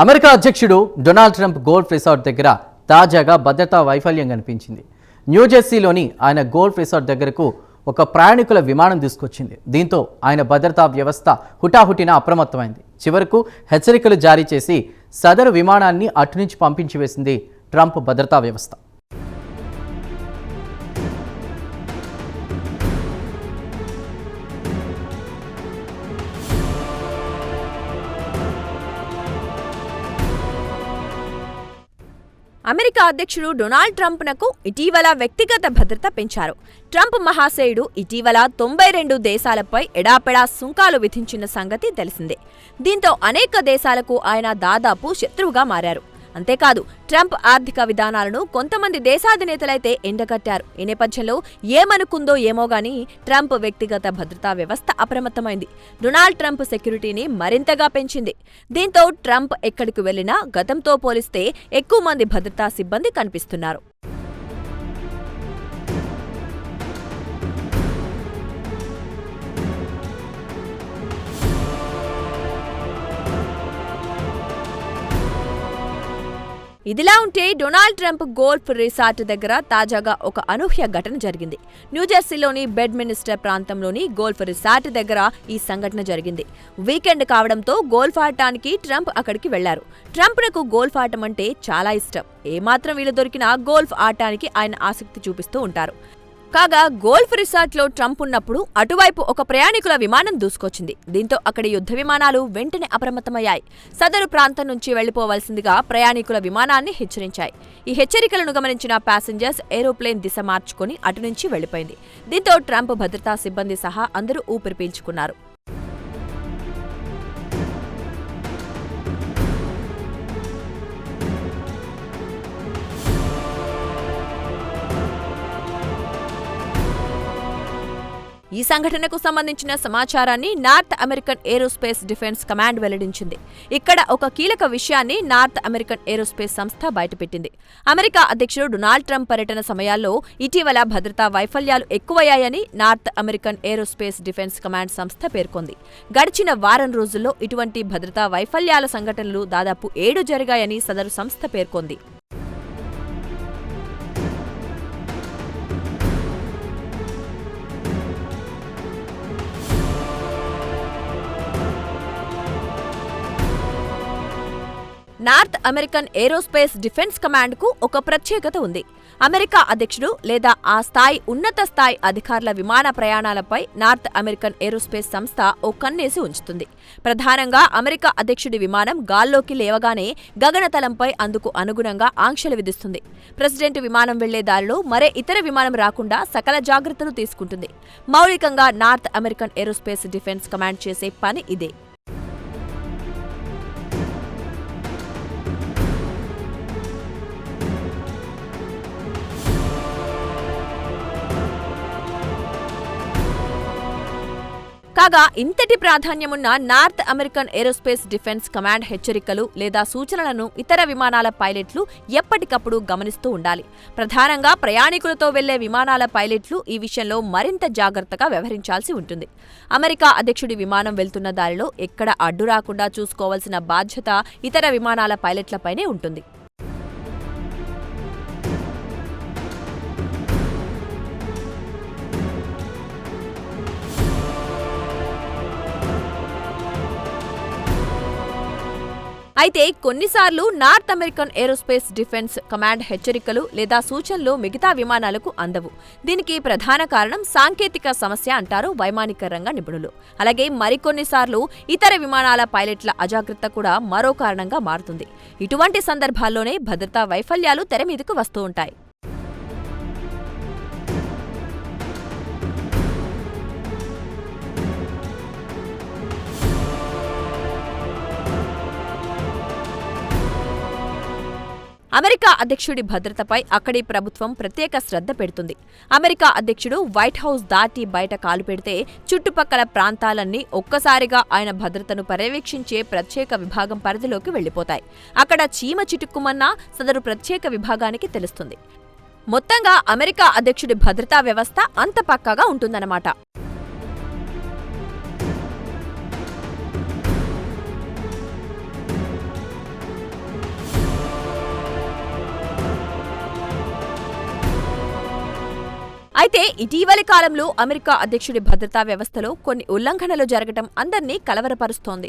America అధ్యక్షుడు Donald Trump golf resort దగ్గర తాజాగా భద్రతా వైఫల్యం కనిపించింది. న్యూజెర్సీలోని ఆయన గోల్ఫ్ రిసార్ట్ దగ్గరకు ఒక ప్రయాణికుల విమానం తీసుకొచ్చింది. దీంతో ఆయన భద్రతా వ్యవస్థ హుటాహుటిన అప్రమత్తమైంది. చివరకు హెచ్చరికలు జారీ చేసి సదరు విమానాన్ని అటు నుంచి పంపించి వేసింది ట్రంప్ భద్రతా వ్యవస్థ. అమెరికా అధ్యక్షుడు డొనాల్డ్ ట్రంప్నకు ఇటీవల వ్యక్తిగత భద్రత పెంచారు. ట్రంప్ మహాశయుడు ఇటీవల 92 దేశాలపై ఎడాపెడా సుంకాలు విధించిన సంగతి తెలిసిందే. దీంతో అనేక దేశాలకు ఆయన దాదాపు శత్రువుగా మారారు. అంతేకాదు, ట్రంప్ ఆర్థిక విధానాలను కొంతమంది దేశాధినేతలైతే ఎండగట్టారు. ఈ నేపథ్యంలో ఏమనుకుందో ఏమోగాని ట్రంప్ వ్యక్తిగత భద్రతా వ్యవస్థ అప్రమత్తమైంది. డొనాల్డ్ ట్రంప్ సెక్యూరిటీని మరింతగా పెంచింది. దీంతో ట్రంప్ ఎక్కడికి వెళ్లినా గతంతో పోలిస్తే ఎక్కువ మంది భద్రతా సిబ్బంది కనిపిస్తున్నారు. ఇదిలా ఉంటే డొనాల్డ్ ట్రంప్ గోల్ఫ్ రిసార్ట్ దగ్గర తాజాగా ఒక అనూహ్య ఘటన జరిగింది. న్యూజెర్సీలోని బెడ్మినిస్టర్ ప్రాంతంలోని గోల్ఫ్ రిసార్ట్ దగ్గర ఈ సంఘటన జరిగింది. వీకెండ్ కావడంతో గోల్ఫ్ ఆడటానికి ట్రంప్ అక్కడికి వెళ్లారు. ట్రంప్నకు గోల్ఫ్ ఆడటం అంటే చాలా ఇష్టం. ఏమాత్రం వీలు దొరికినా గోల్ఫ్ ఆడటానికి ఆయన ఆసక్తి చూపిస్తూ ఉంటారు. కాగా గోల్ఫ్ రిసార్ట్లో ట్రంప్ ఉన్నప్పుడు అటువైపు ఒక ప్రయాణికుల విమానం దూసుకొచ్చింది. దీంతో అక్కడి యుద్ధ విమానాలు వెంటనే అప్రమత్తమయ్యాయి. సదరు ప్రాంతం నుంచి వెళ్లిపోవలసిందిగా ప్రయాణికుల విమానాన్ని హెచ్చరించాయి. ఈ హెచ్చరికలను గమనించిన ప్యాసింజర్స్ ఏరోప్లేన్ దిశ మార్చుకుని అటు నుంచి వెళ్లిపోయింది. దీంతో ట్రంప్ భద్రతా సిబ్బంది సహా అందరూ ఊపిరి పీల్చుకున్నారు. ఈ సంఘటనకు సంబంధించిన సమాచారాన్ని North American Aerospace Defense Command వెల్లడించింది. ఇక్కడ ఒక కీలక విషయాన్ని నార్త్ అమెరికన్ ఏరోస్పేస్ సంస్థ బయటపెట్టింది. అమెరికా అధ్యక్షుడు డొనాల్డ్ ట్రంప్ పర్యటన సమయాల్లో ఇటీవల భద్రతా వైఫల్యాలు ఎక్కువయ్యాయని North American Aerospace Defense Command సంస్థ పేర్కొంది. గడిచిన వారం రోజుల్లో ఇటువంటి భద్రతా వైఫల్యాల సంఘటనలు దాదాపు 7 జరిగాయని సదరు సంస్థ పేర్కొంది. North American Aerospace Defense command కు ఒక ప్రత్యేకత ఉంది. అమెరికా అధ్యక్షుడు లేదా ఆ స్థాయి ఉన్నత స్థాయి అధికారుల విమాన ప్రయాణాలపై నార్త్ అమెరికన్ ఏరోస్పేస్ సంస్థ ఓ కన్నేసి ఉంచుతుంది. ప్రధానంగా అమెరికా అధ్యక్షుడి విమానం గాల్లోకి లేవగానే గగనతలంపై అందుకు అనుగుణంగా ఆంక్షలు విధిస్తుంది. ప్రెసిడెంట్ విమానం వెళ్లే దారిలో మరే ఇతర విమానం రాకుండా సకల జాగ్రత్తలు తీసుకుంటుంది. మౌలికంగా North American Aerospace Defense Command చేసే పని ఇదే. కాగా ఇంతటి ప్రాధాన్యమున్న North American Aerospace Defense Command హెచ్చరికలు లేదా సూచనలను ఇతర విమానాల పైలట్లు ఎప్పటికప్పుడు గమనిస్తూ ఉండాలి. ప్రధానంగా ప్రయాణికులతో వెళ్లే విమానాల పైలట్లు ఈ విషయంలో మరింత జాగ్రత్తగా వ్యవహరించాల్సి ఉంటుంది. అమెరికా అధ్యక్షుడి విమానం వెళ్తున్న దారిలో ఎక్కడ అడ్డు రాకుండా చూసుకోవాల్సిన బాధ్యత ఇతర విమానాల పైలట్లపైనే ఉంటుంది. అయితే కొన్నిసార్లు north American Aerospace Defense Command హెచ్చరికలు లేదా సూచనలు మిగతా విమానాలకు అందవు. దీనికి ప్రధాన కారణం సాంకేతిక సమస్య అంటారు వైమానిక రంగ నిపుణులు. అలాగే మరికొన్నిసార్లు ఇతర విమానాల పైలట్ల అజాగ్రత్త కూడా మరో కారణంగా మారుతుంది. ఇటువంటి సందర్భాల్లోనే భద్రతా వైఫల్యాలు తెరమీదకు వస్తూ ఉంటాయి. అమెరికా అధ్యక్షుడి భద్రతపై అక్కడి ప్రభుత్వం ప్రత్యేక శ్రద్ధ పెడుతుంది. అమెరికా అధ్యక్షుడు వైట్ హౌస్ దాటి బయట కాలు పెడితే చుట్టుపక్కల ప్రాంతాలన్నీ ఒక్కసారిగా ఆయన భద్రతను పర్యవేక్షించే ప్రత్యేక విభాగం పరిధిలోకి వెళ్లిపోతాయి. అక్కడ చీమ చిటుక్కుమన్నా సదరు ప్రత్యేక విభాగానికి తెలుస్తుంది. మొత్తంగా అమెరికా అధ్యక్షుడి భద్రతా వ్యవస్థ అంత పక్కాగా ఉంటుందన్నమాట. అయితే ఇటీవలి కాలంలో అమెరికా అధ్యక్షుడి భద్రతా వ్యవస్థలో కొన్ని ఉల్లంఘనలు జరగటం అందర్నీ కలవరపరుస్తోంది.